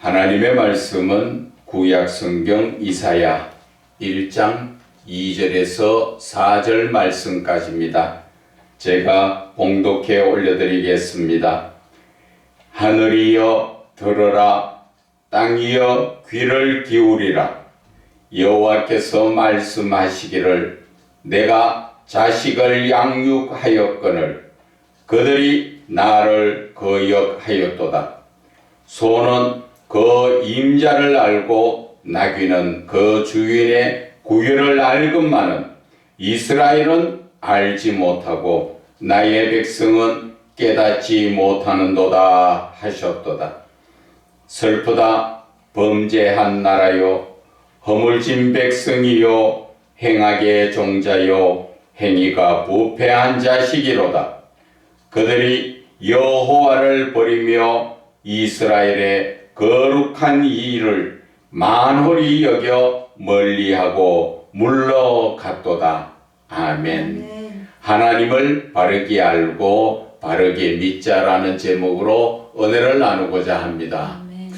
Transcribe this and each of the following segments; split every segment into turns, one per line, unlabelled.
하나님의 말씀은 구약 성경 이사야 1장 2절에서 4절 말씀까지입니다. 제가 봉독해 올려드리겠습니다. 하늘이여 들으라, 땅이여 귀를 기울이라. 여호와께서 말씀하시기를 내가 자식을 양육하였거늘 그들이 나를 거역하였도다. 소는 그 임자를 알고 나귀는 그 주인의 구유를 알건만은 이스라엘은 알지 못하고 나의 백성은 깨닫지 못하는도다 하셨도다. 슬프다 범죄한 나라요, 허물진 백성이요, 행악의 종자요, 행위가 부패한 자식이로다. 그들이 여호와를 버리며 이스라엘의 거룩한 일을 만홀히 여겨 멀리하고 물러갔도다. 아멘. 하나님을 바르게 알고 바르게 믿자라는 제목으로 은혜를 나누고자 합니다. 아멘.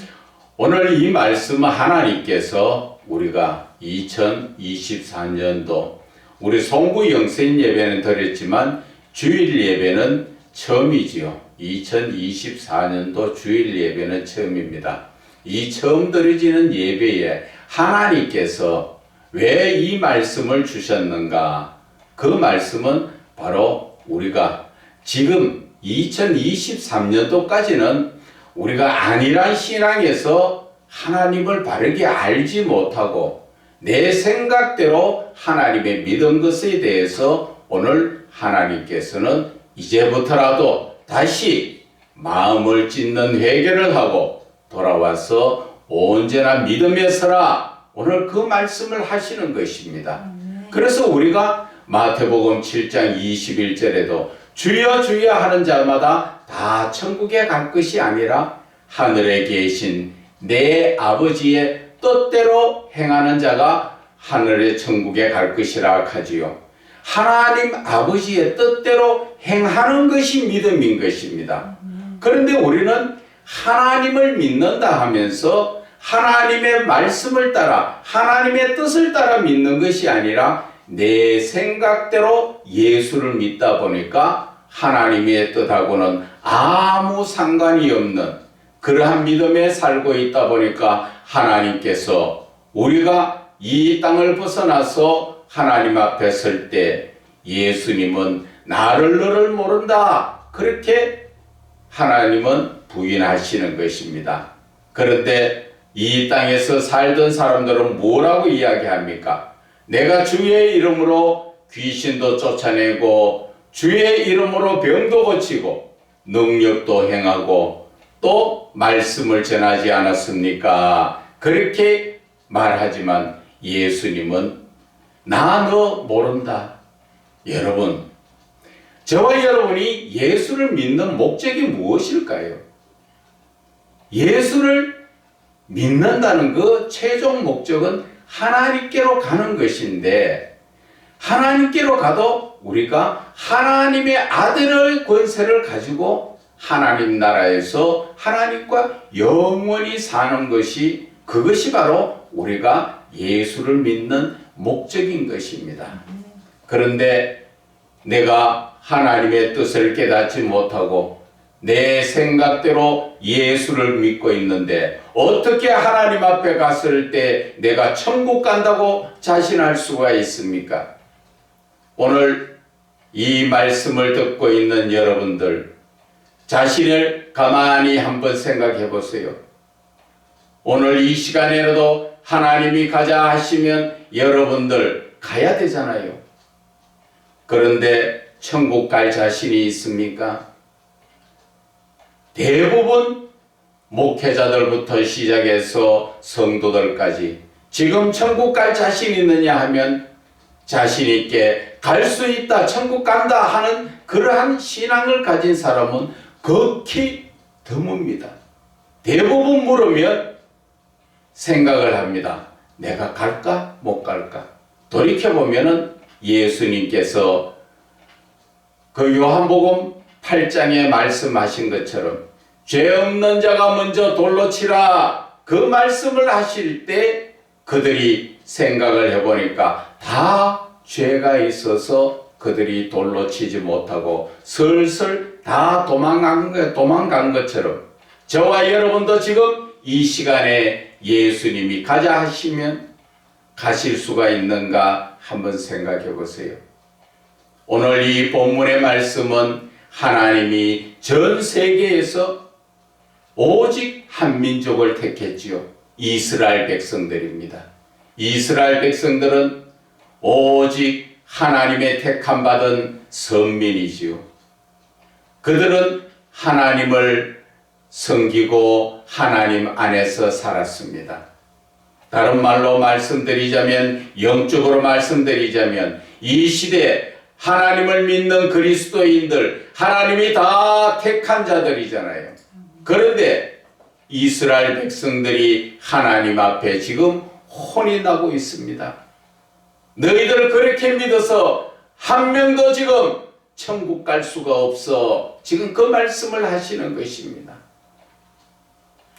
오늘 이 말씀은 하나님께서 우리가 2024년도 우리 송구 영생 예배는 드렸지만 주일 예배는 처음이지요. 2024년도 주일 예배는 처음입니다. 이 처음 드려지는 예배에 하나님께서 왜 이 말씀을 주셨는가? 그 말씀은 바로 우리가 지금 2023년도까지는 우리가 안일한 신앙에서 하나님을 바르게 알지 못하고 내 생각대로 하나님의 믿은 것에 대해서 오늘 하나님께서는 이제부터라도 다시 마음을 찢는 회개를 하고 돌아와서 온전한 믿음에 서라. 오늘 그 말씀을 하시는 것입니다. 그래서 우리가 마태복음 7장 21절에도 주여 주여 하는 자마다 다 천국에 갈 것이 아니라 하늘에 계신 내 아버지의 뜻대로 행하는 자가 하늘의 천국에 갈 것이라 하지요. 하나님 아버지의 뜻대로 행하는 것이 믿음인 것입니다. 그런데 우리는 하나님을 믿는다 하면서 하나님의 말씀을 따라 하나님의 뜻을 따라 믿는 것이 아니라 내 생각대로 예수를 믿다 보니까 하나님의 뜻하고는 아무 상관이 없는 그러한 믿음에 살고 있다 보니까 하나님께서 우리가 이 땅을 벗어나서 하나님 앞에 설 때 예수님은 나를 너를 모른다 그렇게 하나님은 부인하시는 것입니다. 그런데 이 땅에서 살던 사람들은 뭐라고 이야기합니까? 내가 주의 이름으로 귀신도 쫓아내고 주의 이름으로 병도 고치고 능력도 행하고 또 말씀을 전하지 않았습니까? 그렇게 말하지만 예수님은 나 너 모른다. 여러분, 저와 여러분이 예수를 믿는 목적이 무엇일까요? 예수를 믿는다는 그 최종 목적은 하나님께로 가는 것인데 하나님께로 가도 우리가 하나님의 아들의 권세를 가지고 하나님 나라에서 하나님과 영원히 사는 것이 그것이 바로 우리가 예수를 믿는 목적인 것입니다. 그런데 내가 하나님의 뜻을 깨닫지 못하고 내 생각대로 예수를 믿고 있는데 어떻게 하나님 앞에 갔을 때 내가 천국 간다고 자신할 수가 있습니까? 오늘 이 말씀을 듣고 있는 여러분들 자신을 가만히 한번 생각해 보세요. 오늘 이 시간에라도 하나님이 가자 하시면 여러분들 가야 되잖아요. 그런데 천국 갈 자신이 있습니까? 대부분 목회자들부터 시작해서 성도들까지 지금 천국 갈 자신 있느냐 하면 자신 있게 갈 수 있다, 천국 간다 하는 그러한 신앙을 가진 사람은 극히 드뭅니다. 대부분 물으면 생각을 합니다. 내가 갈까 못 갈까? 돌이켜보면은 예수님께서 그 요한복음 8장에 말씀하신 것처럼 죄 없는 자가 먼저 돌로 치라 그 말씀을 하실 때 그들이 생각을 해보니까 다 죄가 있어서 그들이 돌로 치지 못하고 슬슬 다 도망간 것처럼 저와 여러분도 지금 이 시간에 예수님이 가자 하시면 가실 수가 있는가 한번 생각해 보세요. 오늘 이 본문의 말씀은 하나님이 전 세계에서 오직 한 민족을 택했지요. 이스라엘 백성들입니다. 이스라엘 백성들은 오직 하나님의 택함 받은 선민이지요. 그들은 하나님을 섬기고 하나님 안에서 살았습니다. 다른 말로 말씀드리자면, 영적으로 말씀드리자면 이 시대에 하나님을 믿는 그리스도인들, 하나님이 다 택한 자들이잖아요. 그런데 이스라엘 백성들이 하나님 앞에 지금 혼이 나고 있습니다. 너희들 그렇게 믿어서 한 명도 지금 천국 갈 수가 없어. 지금 그 말씀을 하시는 것입니다.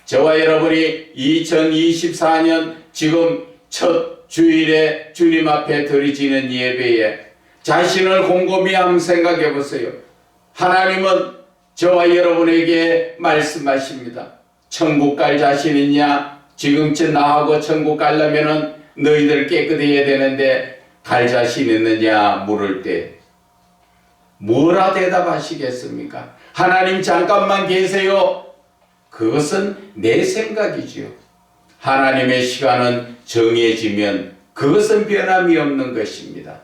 저와 여러분이 2024년 지금 첫 주일에 주님 앞에 드리지는 예배에 자신을 곰곰이 한번 생각해 보세요. 하나님은 저와 여러분에게 말씀하십니다. 천국 갈 자신 있냐? 지금쯤 나하고 천국 가려면은 너희들 깨끗해야 되는데 갈 자신 있느냐 물을 때 뭐라 대답하시겠습니까? 하나님 잠깐만 계세요. 그것은 내 생각이지요. 하나님의 시간은 정해지면 그것은 변함이 없는 것입니다.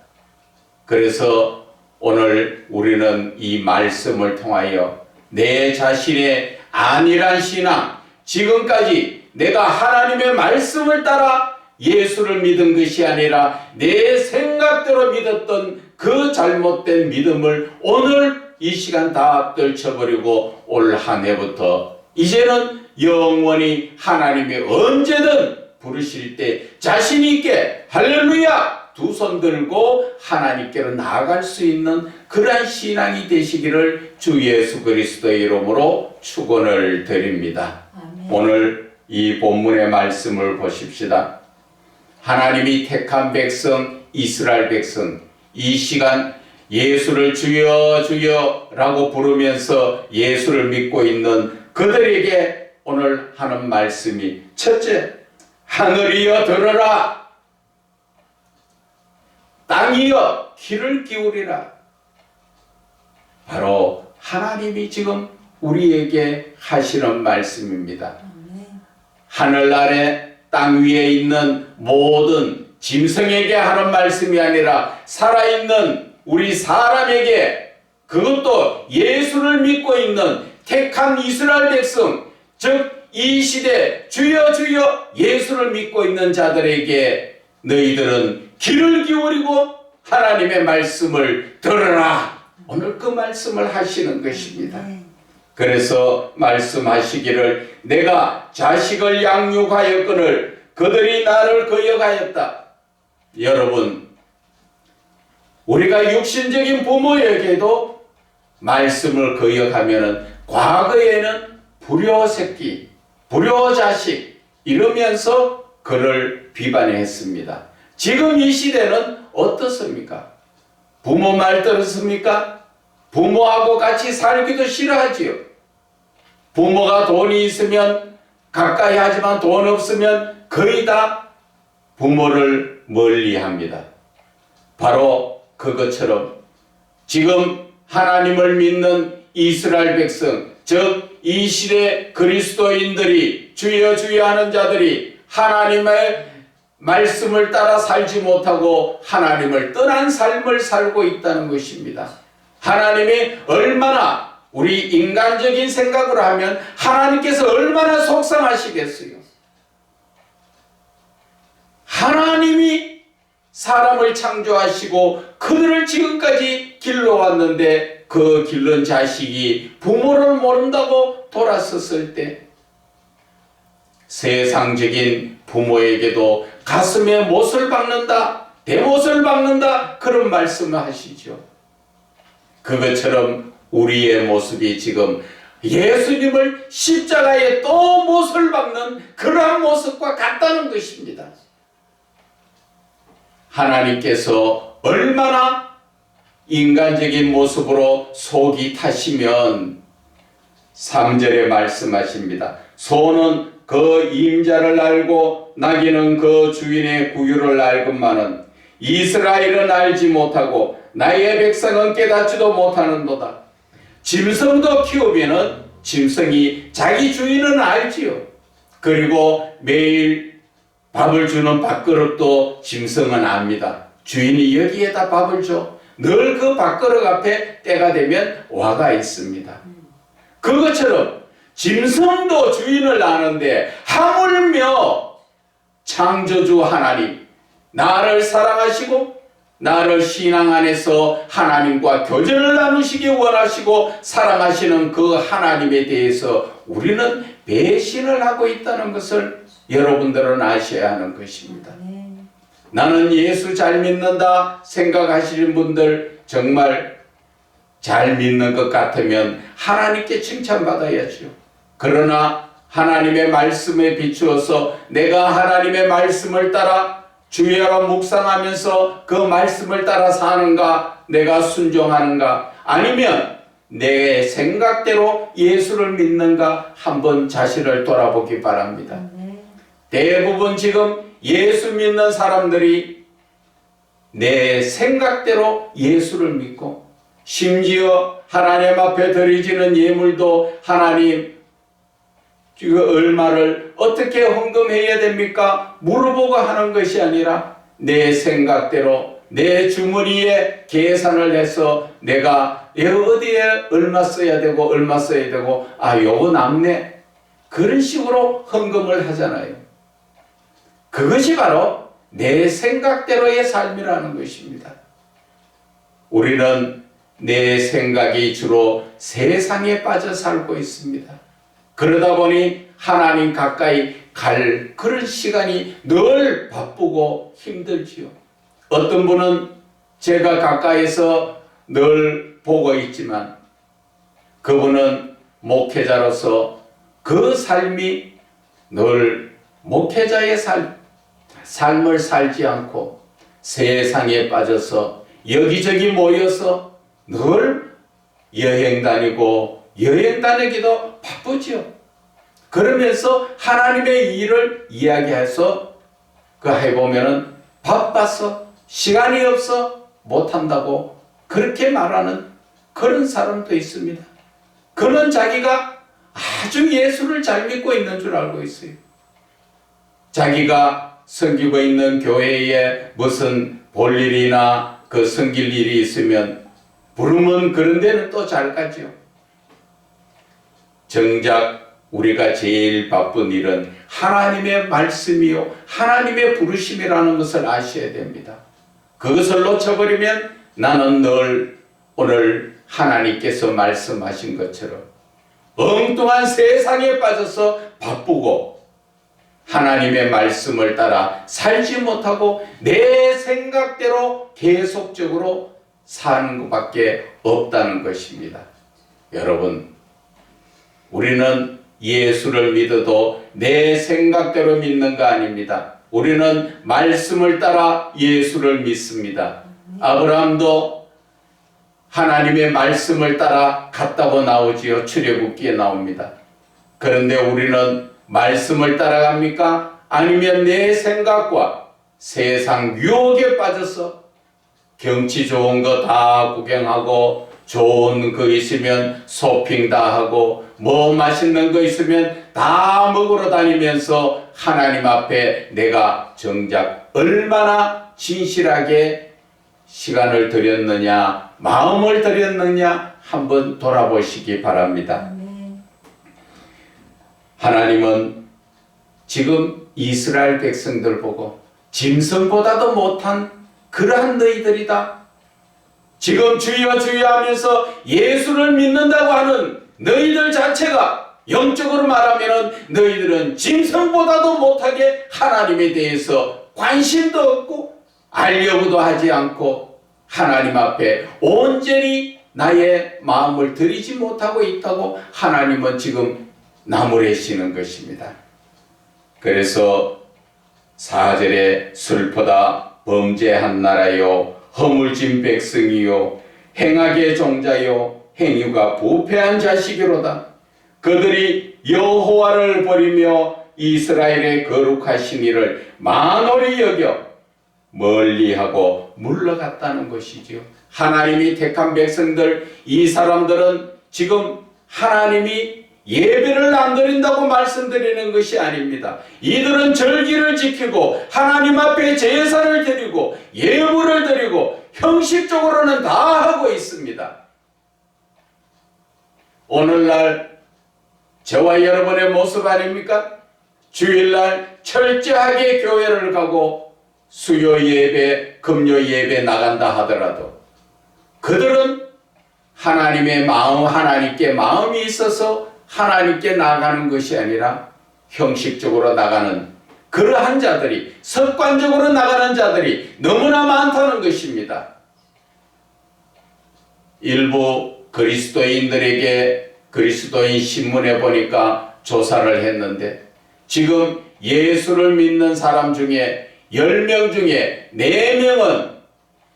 그래서 오늘 우리는 이 말씀을 통하여 내 자신의 안일한 신앙, 지금까지 내가 하나님의 말씀을 따라 예수를 믿은 것이 아니라 내 생각대로 믿었던 그 잘못된 믿음을 오늘 이 시간 다 떨쳐버리고 올 한 해부터 이제는 영원히 하나님이 언제든 부르실 때 자신 있게 할렐루야 두 손 들고 하나님께로 나아갈 수 있는 그러한 신앙이 되시기를 주 예수 그리스도의 이름으로 축원을 드립니다.
아멘.
오늘 이 본문의 말씀을 보십시다. 하나님이 택한 백성, 이스라엘 백성, 이 시간 예수를 주여 주여 라고 부르면서 예수를 믿고 있는 그들에게 오늘 하는 말씀이 첫째, 하늘이여 들어라, 땅이여 귀를 기울이라. 바로 하나님이 지금 우리에게 하시는 말씀입니다. 하늘 아래 땅 위에 있는 모든 짐승에게 하는 말씀이 아니라 살아있는 우리 사람에게, 그것도 예수를 믿고 있는 택한 이스라엘 백성, 즉 이 시대 주여 주여 예수를 믿고 있는 자들에게 너희들은 귀를 기울이고 하나님의 말씀을 들으라. 오늘 그 말씀을 하시는 것입니다. 그래서 말씀하시기를 내가 자식을 양육하였거늘 그들이 나를 거역하였다. 여러분, 우리가 육신적인 부모에게도 말씀을 거역하면은 과거에는 불효새끼, 불효자식 이러면서 그를 비판했습니다. 지금 이 시대는 어떻습니까? 부모 말 들었습니까? 부모하고 같이 살기도 싫어하지요. 부모가 돈이 있으면 가까이 하지만 돈 없으면 거의 다 부모를 멀리합니다. 바로 그것처럼 지금 하나님을 믿는 이스라엘 백성, 즉 이 시대 그리스도인들이 주여 주여 하는 자들이 하나님의 말씀을 따라 살지 못하고 하나님을 떠난 삶을 살고 있다는 것입니다. 하나님이 얼마나, 우리 인간적인 생각으로 하면 하나님께서 얼마나 속상하시겠어요. 하나님이 사람을 창조하시고 그들을 지금까지 길러왔는데 그 길른 자식이 부모를 모른다고 돌아섰을 때 세상적인 부모에게도 가슴에 못을 박는다, 대못을 박는다, 그런 말씀을 하시죠. 그것처럼 우리의 모습이 지금 예수님을 십자가에 또 못을 박는 그러한 모습과 같다는 것입니다. 하나님께서 얼마나 인간적인 모습으로 속이 타시면 3절에 말씀하십니다. 소는 그 임자를 알고 나귀는 그 주인의 구유를 알건만은 이스라엘은 알지 못하고 나의 백성은 깨닫지도 못하는도다. 짐승도 키우면은 짐승이 자기 주인은 알지요. 그리고 매일 밥을 주는 밥그릇도 짐승은 압니다. 주인이 여기에다 밥을 줘. 늘 그 밥그릇 앞에 때가 되면 와가 있습니다. 그것처럼 짐승도 주인을 아는데 하물며 창조주 하나님, 나를 사랑하시고 나를 신앙 안에서 하나님과 교제를 나누시기 원하시고 사랑하시는 그 하나님에 대해서 우리는 배신을 하고 있다는 것을 여러분들은 아셔야 하는 것입니다. 나는 예수 잘 믿는다 생각하시는 분들, 정말 잘 믿는 것 같으면 하나님께 칭찬받아야죠. 그러나 하나님의 말씀에 비추어서 내가 하나님의 말씀을 따라 주야로 묵상하면서 그 말씀을 따라 사는가, 내가 순종하는가, 아니면 내 생각대로 예수를 믿는가 한번 자신을 돌아보기 바랍니다. 대부분 지금 예수 믿는 사람들이 내 생각대로 예수를 믿고, 심지어 하나님 앞에 드려지는 예물도 하나님 얼마를 어떻게 헌금해야 됩니까? 물어보고 하는 것이 아니라 내 생각대로 내 주머니에 계산을 해서 내가 어디에 얼마 써야 되고 얼마 써야 되고, 요거 남네, 그런 식으로 헌금을 하잖아요. 그것이 바로 내 생각대로의 삶이라는 것입니다. 우리는 내 생각이 주로 세상에 빠져 살고 있습니다. 그러다 보니 하나님 가까이 갈 그런 시간이 늘 바쁘고 힘들지요. 어떤 분은 제가 가까이서 늘 보고 있지만 그분은 목회자로서 그 삶이 늘 목회자의 삶을 살지 않고 세상에 빠져서 여기저기 모여서 늘 여행 다니고 여행 다니기도 바쁘지요. 그러면서 하나님의 일을 이야기해서 해보면은 바빠서 시간이 없어 못한다고 그렇게 말하는 그런 사람도 있습니다. 그는 자기가 아주 예수를 잘 믿고 있는 줄 알고 있어요. 자기가 섬기고 있는 교회에 무슨 볼일이나 그 섬길 일이 있으면 부르면 그런 데는 또 잘 가죠. 정작 우리가 제일 바쁜 일은 하나님의 말씀이요 하나님의 부르심이라는 것을 아셔야 됩니다. 그것을 놓쳐버리면 나는 늘 오늘 하나님께서 말씀하신 것처럼 엉뚱한 세상에 빠져서 바쁘고 하나님의 말씀을 따라 살지 못하고 내 생각대로 계속적으로 사는 것밖에 없다는 것입니다. 여러분, 우리는 예수를 믿어도 내 생각대로 믿는 거 아닙니다. 우리는 말씀을 따라 예수를 믿습니다. 아브라함도 하나님의 말씀을 따라 갔다고 나오지요. 출애굽기에 나옵니다. 그런데 우리는 말씀을 따라갑니까? 아니면 내 생각과 세상 유혹에 빠져서 경치 좋은 거 다 구경하고 좋은 거 있으면 쇼핑 다 하고 뭐 맛있는 거 있으면 다 먹으러 다니면서 하나님 앞에 내가 정작 얼마나 진실하게 시간을 들였느냐, 마음을 들였느냐 한번 돌아보시기 바랍니다. 하나님은 지금 이스라엘 백성들 보고 짐승보다도 못한 그러한 너희들이다. 지금 주여 주여 하면서 예수를 믿는다고 하는 너희들 자체가 영적으로 말하면 너희들은 짐승보다도 못하게 하나님에 대해서 관심도 없고 알려고도 하지 않고 하나님 앞에 온전히 나의 마음을 드리지 못하고 있다고 하나님은 지금 나무래시는 것입니다. 그래서 4절에 슬프다 범죄한 나라요 허물진 백성이요 행악의 종자요 행위가 부패한 자식이로다. 그들이 여호와를 버리며 이스라엘의 거룩하신 이를 만홀히 여겨 멀리하고 물러갔다는 것이지요. 하나님이 택한 백성들, 이 사람들은 지금 하나님이 예배를 안 드린다고 말씀드리는 것이 아닙니다. 이들은 절기를 지키고 하나님 앞에 제사를 드리고 예물을 드리고 형식적으로는 다 하고 있습니다. 오늘날 저와 여러분의 모습 아닙니까? 주일날 철저하게 교회를 가고 수요 예배, 금요 예배 나간다 하더라도 그들은 하나님의 마음, 하나님께 마음이 있어서 하나님께 나가는 것이 아니라 형식적으로 나가는 그러한 자들이, 습관적으로 나가는 자들이 너무나 많다는 것입니다. 일부 그리스도인들에게 그리스도인 신문에 보니까 조사를 했는데 지금 예수를 믿는 사람 중에 10명 중에 4명은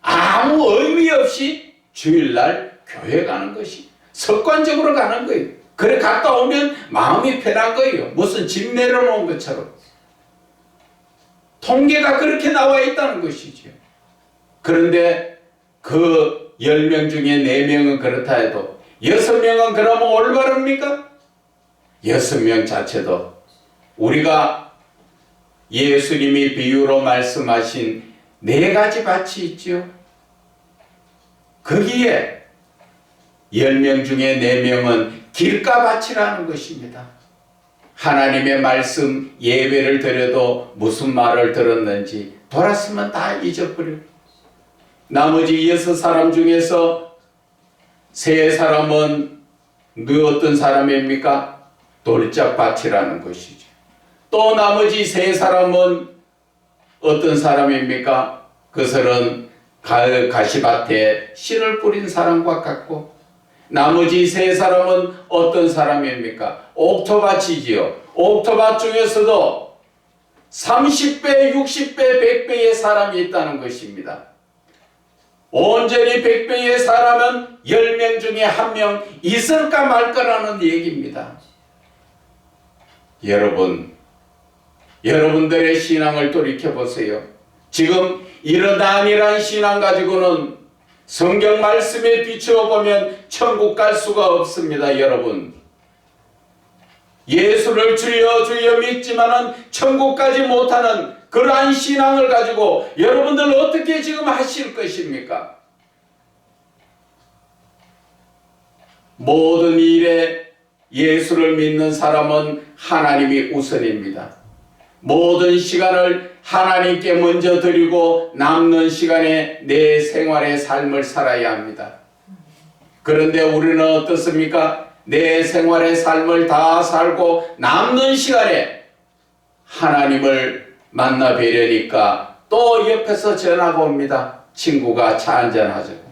아무 의미 없이 주일날 교회 가는 것이 습관적으로 가는 거예요. 그래 갔다 오면 마음이 편한 거예요. 무슨 짐 내려놓은 것처럼. 통계가 그렇게 나와 있다는 것이죠. 그런데 그 10명 중에 4명은 그렇다 해도 6명은 그러면 올바릅니까? 6명 자체도 우리가 예수님이 비유로 말씀하신 4가지 밭이 있죠. 거기에 10명 중에 4명은 길가밭이라는 것입니다. 하나님의 말씀 예배를 드려도 무슨 말을 들었는지 돌았으면 다 잊어버리고 나머지 6사람 중에서 3사람은 어떤 사람입니까? 돌짝밭이라는 것이죠. 또 나머지 3사람은 어떤 사람입니까? 그것은 가시밭에 씨를 뿌린 사람과 같고 나머지 3사람은 어떤 사람입니까? 옥토밭이지요. 옥토밭 중에서도 30배, 60배, 100배의 사람이 있다는 것입니다. 온전히 100배의 사람은 10명 중에 1명 있을까 말까라는 얘기입니다. 여러분들의 신앙을 돌이켜보세요. 지금 이런 안일한 신앙 가지고는 성경 말씀에 비추어 보면 천국 갈 수가 없습니다. 여러분, 예수를 주여 주여 믿지만은 천국 가지 못하는 그러한 신앙을 가지고 여러분들 어떻게 지금 하실 것입니까? 모든 일에 예수를 믿는 사람은 하나님이 우선입니다. 모든 시간을 하나님께 먼저 드리고 남는 시간에 내 생활의 삶을 살아야 합니다. 그런데 우리는 어떻습니까? 내 생활의 삶을 다 살고 남는 시간에 하나님을 만나 뵈려니까 또 옆에서 전화가 옵니다. 친구가 차 한잔 하자고.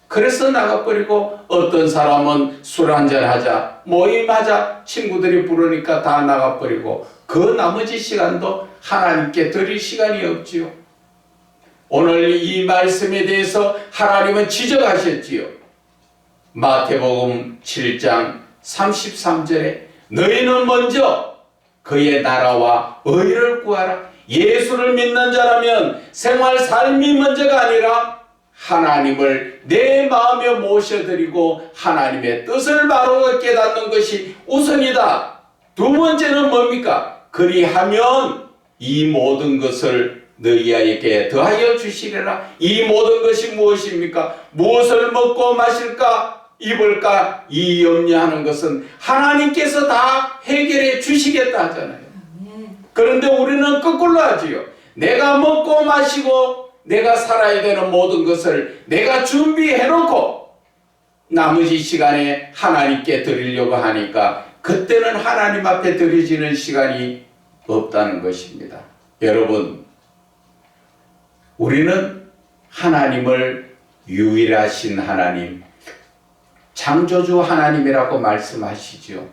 그래서 나가버리고 어떤 사람은 술 한잔 하자, 모임하자 친구들이 부르니까 다 나가버리고 그 나머지 시간도 하나님께 드릴 시간이 없지요. 오늘 이 말씀에 대해서 하나님은 지적하셨지요. 마태복음 7장 33절에 너희는 먼저 그의 나라와 의를 구하라. 예수를 믿는 자라면 생활 삶이 먼저가 아니라 하나님을 내 마음에 모셔드리고 하나님의 뜻을 바로 깨닫는 것이 우선이다. 두 번째는 뭡니까? 그리하면 이 모든 것을 너희에게 더하여 주시리라. 이 모든 것이 무엇입니까? 무엇을 먹고 마실까? 입을까? 이 염려하는 것은 하나님께서 다 해결해 주시겠다 하잖아요. 그런데 우리는 거꾸로 하지요. 내가 먹고 마시고 내가 살아야 되는 모든 것을 내가 준비해 놓고 나머지 시간에 하나님께 드리려고 하니까 그때는 하나님 앞에 드려지는 시간이 없다는 것입니다. 여러분, 우리는 하나님을 유일하신 하나님, 창조주 하나님이라고 말씀하시죠.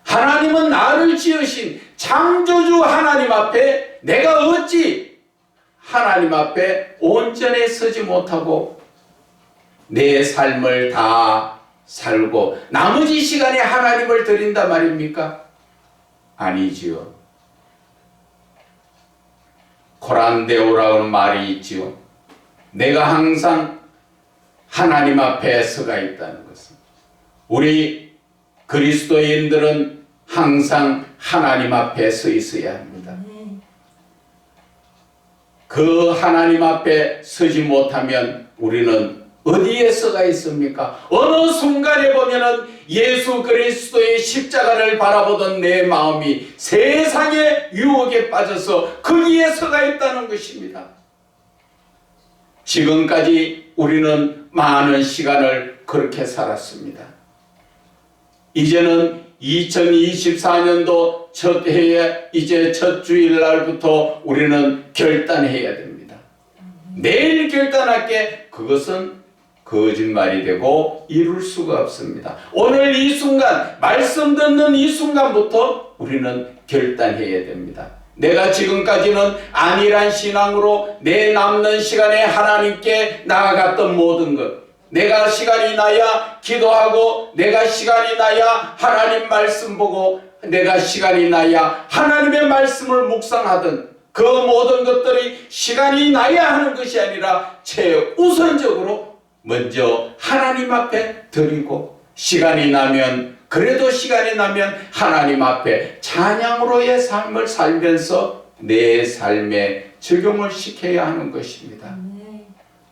하나님은 나를 지으신 창조주 하나님 앞에 내가 어찌 하나님 앞에 온전히 서지 못하고 내 삶을 다 살고 나머지 시간에 하나님을 드린단 말입니까? 아니지요. 코란데오라는 말이 있지요. 내가 항상 하나님 앞에 서가 있다는 것은, 우리 그리스도인들은 항상 하나님 앞에 서 있어야 합니다. 그 하나님 앞에 서지 못하면 우리는 어디에 서가 있습니까? 어느 순간에 보면은 예수 그리스도의 십자가를 바라보던 내 마음이 세상의 유혹에 빠져서 거기에 서가 있다는 것입니다. 지금까지 우리는 많은 시간을 그렇게 살았습니다. 이제는 2024년도 첫 해에 이제 첫 주일날부터 우리는 결단해야 됩니다. 내일 결단할게, 그것은 거짓말이 되고 이룰 수가 없습니다. 오늘 이 순간, 말씀 듣는 이 순간부터 우리는 결단해야 됩니다. 내가 지금까지는 안일한 신앙으로 내 남는 시간에 하나님께 나아갔던 모든 것, 내가 시간이 나야 기도하고, 내가 시간이 나야 하나님 말씀 보고, 내가 시간이 나야 하나님의 말씀을 묵상하던 그 모든 것들이 시간이 나야 하는 것이 아니라 최우선적으로 먼저 하나님 앞에 드리고, 시간이 나면, 그래도 시간이 나면 하나님 앞에 찬양으로의 삶을 살면서 내 삶에 적용을 시켜야 하는 것입니다.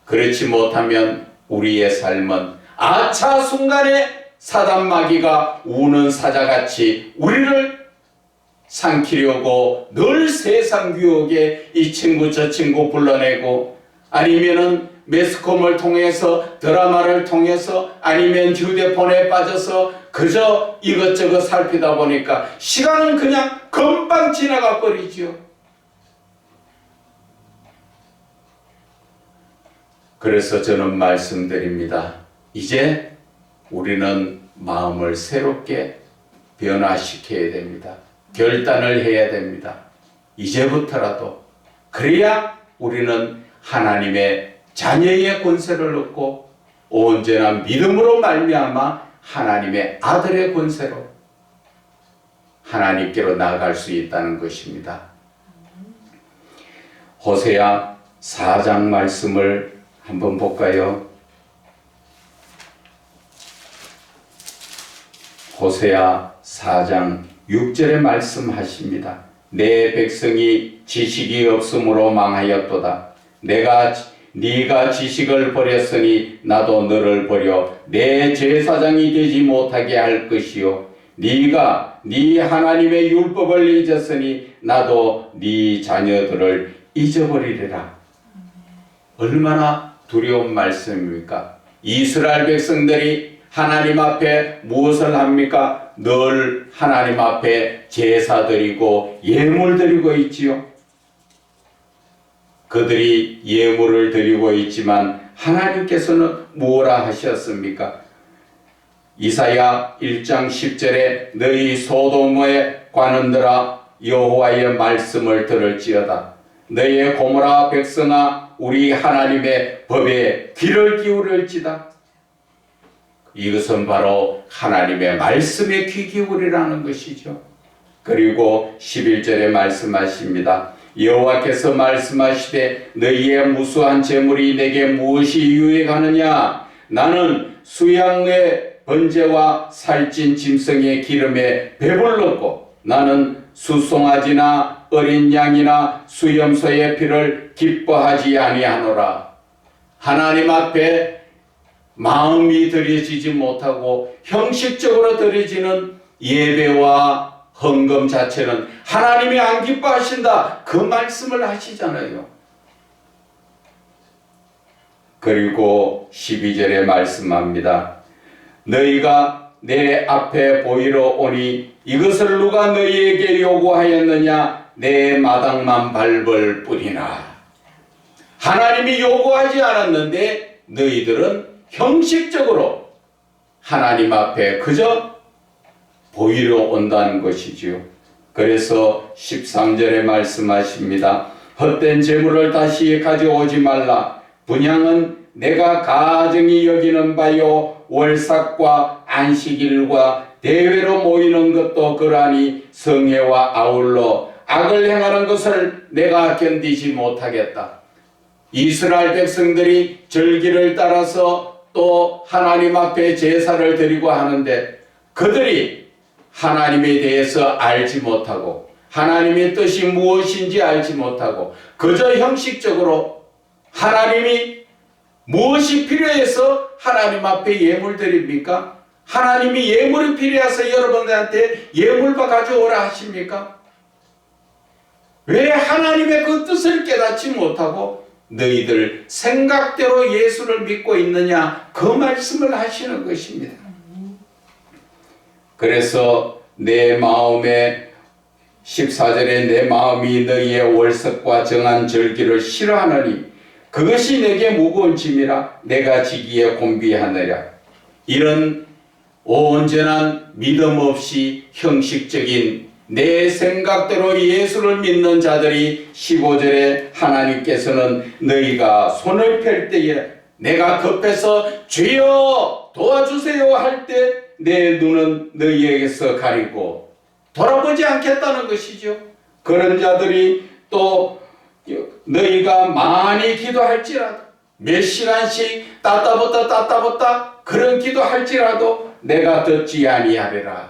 그렇지 못하면 우리의 삶은 아차 순간에 사단 마귀가 우는 사자같이 우리를 삼키려고 늘 세상 유혹에 이 친구 저 친구 불러내고, 아니면은 매스컴을 통해서, 드라마를 통해서, 아니면 휴대폰에 빠져서 그저 이것저것 살피다 보니까 시간은 그냥 금방 지나가 버리죠. 그래서 저는 말씀드립니다. 이제 우리는 마음을 새롭게 변화시켜야 됩니다. 결단을 해야 됩니다. 이제부터라도. 그래야 우리는 하나님의 자녀의 권세를 얻고 온전한 믿음으로 말미암아 하나님의 아들의 권세로 하나님께로 나아갈 수 있다는 것입니다. 호세아 4장 말씀을 한번 볼까요? 호세아 4장 6절에 말씀하십니다. 내 백성이 지식이 없으므로 망하였도다. 네가 지식을 버렸으니 나도 너를 버려 내 제사장이 되지 못하게 할 것이요, 네가 네 하나님의 율법을 잊었으니 나도 네 자녀들을 잊어버리리라. 얼마나 두려운 말씀입니까? 이스라엘 백성들이 하나님 앞에 무엇을 합니까? 늘 하나님 앞에 제사 드리고 예물 드리고 있지요. 그들이 예물을 드리고 있지만 하나님께서는 뭐라 하셨습니까? 이사야 1장 10절에 너희 소돔의 관원들아 여호와의 말씀을 들을지어다. 너희의 고모라 백성아 우리 하나님의 법에 귀를 기울일지다. 이것은 바로 하나님의 말씀에 귀 기울이라는 것이죠. 그리고 11절에 말씀하십니다. 여호와께서 말씀하시되 너희의 무수한 재물이 내게 무엇이 유익하느냐? 나는 수양의 번제와 살찐 짐승의 기름에 배불렀고 나는 수송아지나 어린 양이나 수염소의 피를 기뻐하지 아니하노라. 하나님 앞에 마음이 드려지지 못하고 형식적으로 드려지는 예배와 헌금 자체는 하나님이 안 기뻐하신다, 그 말씀을 하시잖아요. 그리고 12절에 말씀합니다. 너희가 내 앞에 보이러 오니 이것을 누가 너희에게 요구하였느냐? 내 마당만 밟을 뿐이나. 하나님이 요구하지 않았는데 너희들은 형식적으로 하나님 앞에 그저 보이러 온다는 것이지요. 그래서 13절에 말씀하십니다. 헛된 재물을 다시 가져오지 말라. 분향은 내가 가증히 여기는 바요, 월삭과 안식일과 대회로 모이는 것도 그러하니 성회와 아울러 악을 행하는 것을 내가 견디지 못하겠다. 이스라엘 백성들이 절기를 따라서 또 하나님 앞에 제사를 드리고 하는데 그들이 하나님에 대해서 알지 못하고 하나님의 뜻이 무엇인지 알지 못하고 그저 형식적으로 하나님이 무엇이 필요해서 하나님 앞에 예물 드립니까? 하나님이 예물이 필요해서 여러분들한테 예물바 가져오라 하십니까? 왜 하나님의 그 뜻을 깨닫지 못하고 너희들 생각대로 예수를 믿고 있느냐, 그 말씀을 하시는 것입니다. 그래서 내 마음에 14절에 내 마음이 너희의 월석과 정한 절기를 싫어하느니 그것이 내게 무거운 짐이라 내가 지기에 곤비하느라. 이런 온전한 믿음 없이 형식적인 내 생각대로 예수를 믿는 자들이 15절에 하나님께서는 너희가 손을 펼 때에 내가 급해서 주여 도와주세요 할 때 내 눈은 너희에게서 가리고 돌아보지 않겠다는 것이죠. 그런 자들이 또 너희가 많이 기도할지라도 몇 시간씩 따따붙다 그런 기도할지라도 내가 듣지 아니하리라.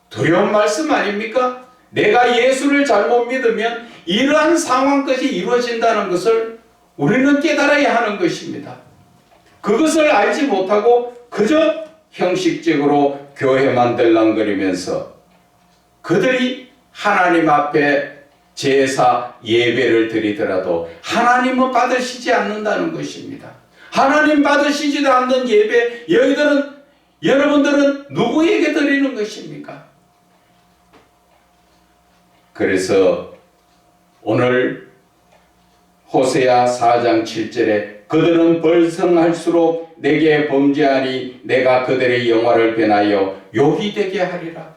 두려운 말씀 아닙니까? 내가 예수를 잘못 믿으면 이러한 상황까지 이루어진다는 것을 우리는 깨달아야 하는 것입니다. 그것을 알지 못하고 그저 형식적으로 교회만 들랑거리면서 그들이 하나님 앞에 제사 예배를 드리더라도 하나님은 받으시지 않는다는 것입니다. 하나님 받으시지도 않는 예배 여러분들은 누구에게 드리는 것입니까? 그래서 오늘 호세아 4장 7절에 그들은 벌성할수록 내게 범죄하니 내가 그들의 영화를 변하여 욕이 되게 하리라.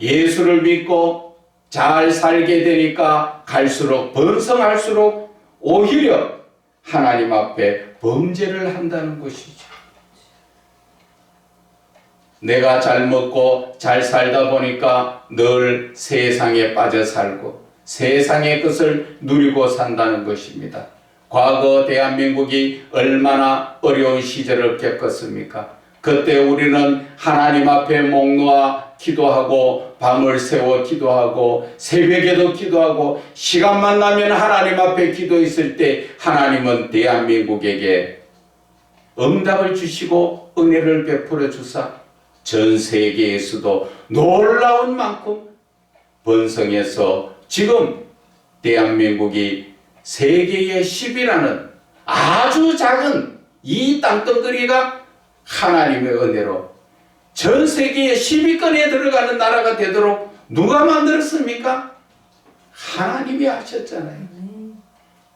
예수를 믿고 잘 살게 되니까 갈수록 번성할수록 오히려 하나님 앞에 범죄를 한다는 것이죠. 내가 잘 먹고 잘 살다 보니까 늘 세상에 빠져 살고 세상의 것을 누리고 산다는 것입니다. 과거 대한민국이 얼마나 어려운 시절을 겪었습니까? 그때 우리는 하나님 앞에 목 놓아 기도하고 밤을 새워 기도하고 새벽에도 기도하고 시간만 나면 하나님 앞에 기도했을 때 하나님은 대한민국에게 응답을 주시고 은혜를 베풀어 주사 전 세계에서도 놀라운 만큼 번성해서 지금 대한민국이 세계의 10이라는 아주 작은 이 땅덩어리가 하나님의 은혜로 전 세계의 10위권에 들어가는 나라가 되도록 누가 만들었습니까? 하나님이 하셨잖아요.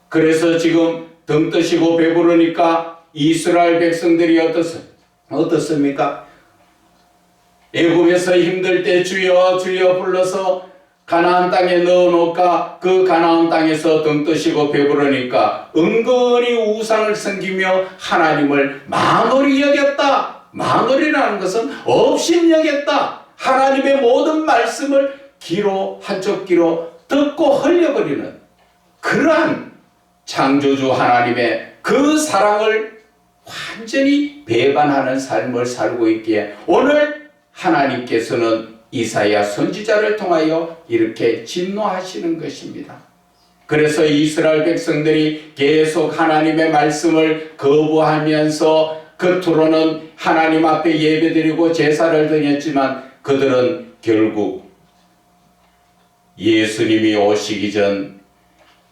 그래서 지금 등 뜨시고 배부르니까 이스라엘 백성들이 어떻습니까? 애굽에서 힘들 때 주여 주여 불러서 가나안 땅에 넣어놓을까? 그 가나안 땅에서 등 뜨시고 배부르니까 은근히 우상을 섬기며 하나님을 망언히 여겼다. 망언이라는 것은 업신여겼다. 하나님의 모든 말씀을 귀로 한쪽 귀로 듣고 흘려버리는 그러한 창조주 하나님의 그 사랑을 완전히 배반하는 삶을 살고 있기에 오늘 하나님께서는 이사야 선지자를 통하여 이렇게 진노하시는 것입니다. 그래서 이스라엘 백성들이 계속 하나님의 말씀을 거부하면서 겉으로는 하나님 앞에 예배드리고 제사를 드렸지만 그들은 결국 예수님이 오시기 전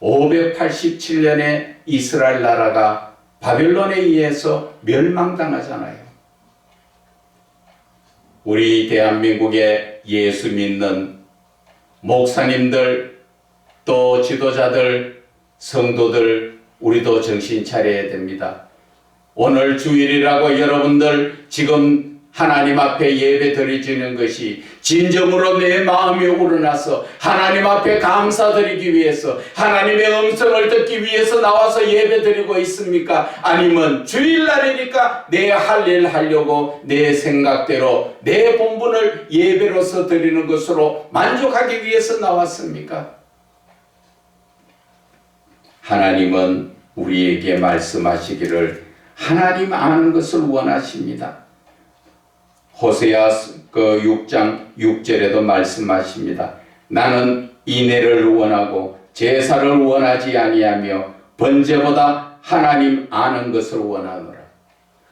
587년에 이스라엘 나라가 바벨론에 의해서 멸망당하잖아요. 우리 대한민국에 예수 믿는 목사님들 또 지도자들 성도들 우리도 정신 차려야 됩니다. 오늘 주일이라고 여러분들 지금 하나님 앞에 예배 드리는 것이 진정으로 내 마음이 우러나서 하나님 앞에 감사드리기 위해서 하나님의 음성을 듣기 위해서 나와서 예배 드리고 있습니까? 아니면 주일날이니까 내 할 일 하려고 내 생각대로 내 본분을 예배로서 드리는 것으로 만족하기 위해서 나왔습니까? 하나님은 우리에게 말씀하시기를 하나님 아는 것을 원하십니다. 호세아 6장 6절에도 말씀하십니다. 나는 인애를 원하고 제사를 원하지 아니하며 번제보다 하나님 아는 것을 원하노라.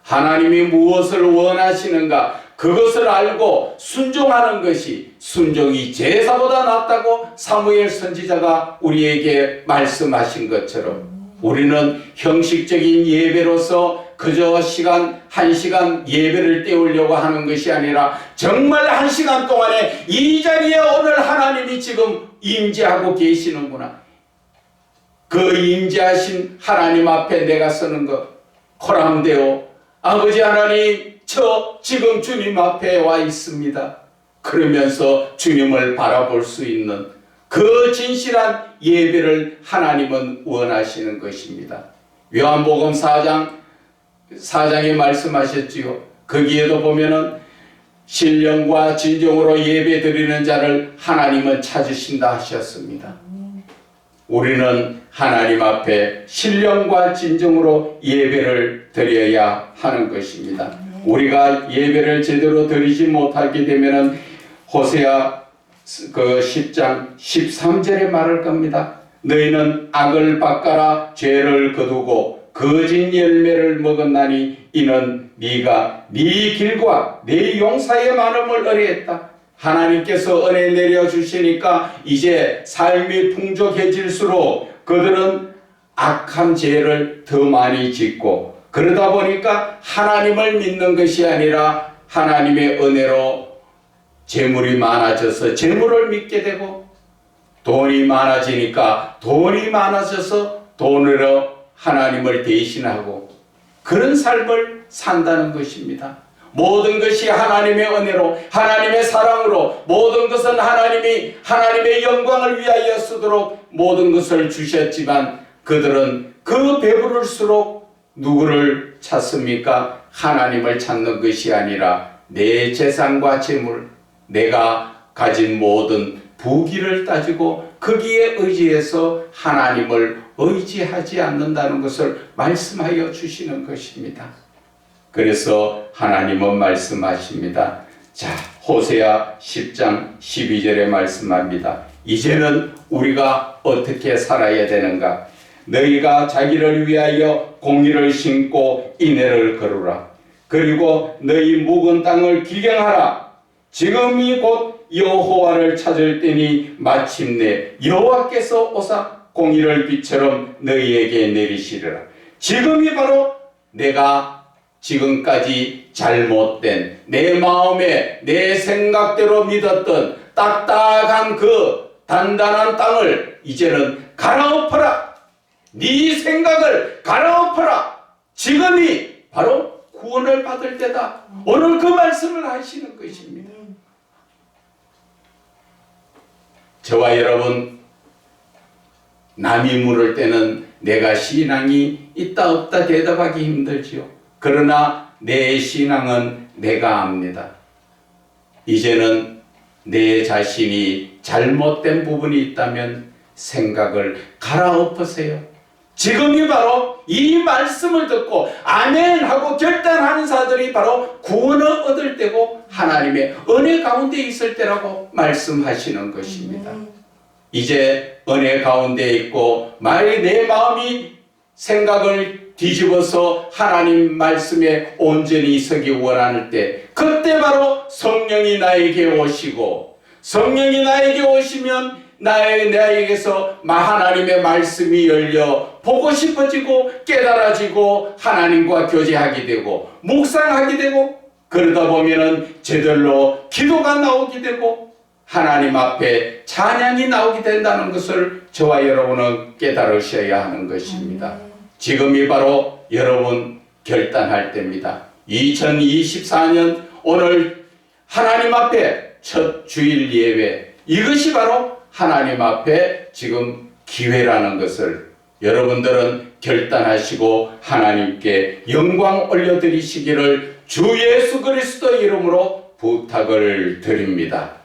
하나님이 무엇을 원하시는가 그것을 알고 순종하는 것이 순종이 제사보다 낫다고 사무엘 선지자가 우리에게 말씀하신 것처럼 우리는 형식적인 예배로서 그저 시간 1시간 예배를 때우려고 하는 것이 아니라 정말 1시간 동안에 이 자리에 오늘 하나님이 지금 임재하고 계시는구나. 그 임재하신 하나님 앞에 내가 서는 것 허람되어 아버지 하나님 저 지금 주님 앞에 와 있습니다. 그러면서 주님을 바라볼 수 있는 그 진실한 예배를 하나님은 원하시는 것입니다. 요한복음 4장에 말씀하셨지요. 거기에도 보면은 신령과 진정으로 예배 드리는 자를 하나님은 찾으신다 하셨습니다. 우리는 하나님 앞에 신령과 진정으로 예배를 드려야 하는 것입니다. 우리가 예배를 제대로 드리지 못하게 되면은 호세아 10장 13절에 말할 겁니다. 너희는 악을 닦아라 죄를 거두고 거짓 열매를 먹었나니 이는 네가 네 길과 네 용사의 많음을 의뢰했다. 하나님께서 은혜 내려주시니까 이제 삶이 풍족해질수록 그들은 악한 죄를 더 많이 짓고 그러다 보니까 하나님을 믿는 것이 아니라 하나님의 은혜로 재물이 많아져서 재물을 믿게 되고 돈이 많아지니까 돈이 많아져서 돈으로 하나님을 대신하고 그런 삶을 산다는 것입니다. 모든 것이 하나님의 은혜로 하나님의 사랑으로 모든 것은 하나님이 하나님의 영광을 위하여 쓰도록 모든 것을 주셨지만 그들은 그 배부를수록 누구를 찾습니까? 하나님을 찾는 것이 아니라 내 재산과 재물 내가 가진 모든 부귀를 따지고 거기에 의지해서 하나님을 의지하지 않는다는 것을 말씀하여 주시는 것입니다. 그래서 하나님은 말씀하십니다. 자, 호세아 10장 12절에 말씀합니다. 이제는 우리가 어떻게 살아야 되는가? 너희가 자기를 위하여 공의를 심고 인애를 거루라. 그리고 너희 묵은 땅을 기경하라. 지금이 곧 여호와를 찾을 때니 마침내 여호와께서 오사 공의를 비처럼 너희에게 내리시리라. 지금이 바로 내가 지금까지 잘못된 내 마음에 내 생각대로 믿었던 딱딱한 그 단단한 땅을 이제는 갈아엎어라. 네 생각을 갈아엎어라. 지금이 바로 구원을 받을 때다. 오늘 그 말씀을 하시는 것입니다. 저와 여러분, 남이 물을 때는 내가 신앙이 있다 없다 대답하기 힘들지요. 그러나 내 신앙은 내가 압니다. 이제는 내 자신이 잘못된 부분이 있다면 생각을 갈아엎으세요. 지금이 바로 이 말씀을 듣고 아멘 하고 결단하는 자들이 바로 구원을 얻을 때고 하나님의 은혜 가운데 있을 때라고 말씀하시는 것입니다. 이제 은혜 가운데 있고 만약에 내 마음이 생각을 뒤집어서 하나님 말씀에 온전히 서기 원하는 때 그때 바로 성령이 나에게 오시고 성령이 나에게 오시면 나에게서 하나님의 말씀이 열려 보고 싶어지고 깨달아지고 하나님과 교제하게 되고 묵상하게 되고 그러다 보면은 저절로 기도가 나오게 되고 하나님 앞에 찬양이 나오게 된다는 것을 저와 여러분은 깨달으셔야 하는 것입니다. 지금이 바로 여러분 결단할 때입니다. 2024년 오늘 하나님 앞에 첫 주일 예배, 이것이 바로 하나님 앞에 지금 기회라는 것을 여러분들은 결단하시고 하나님께 영광 올려드리시기를 주 예수 그리스도 이름으로 부탁을 드립니다.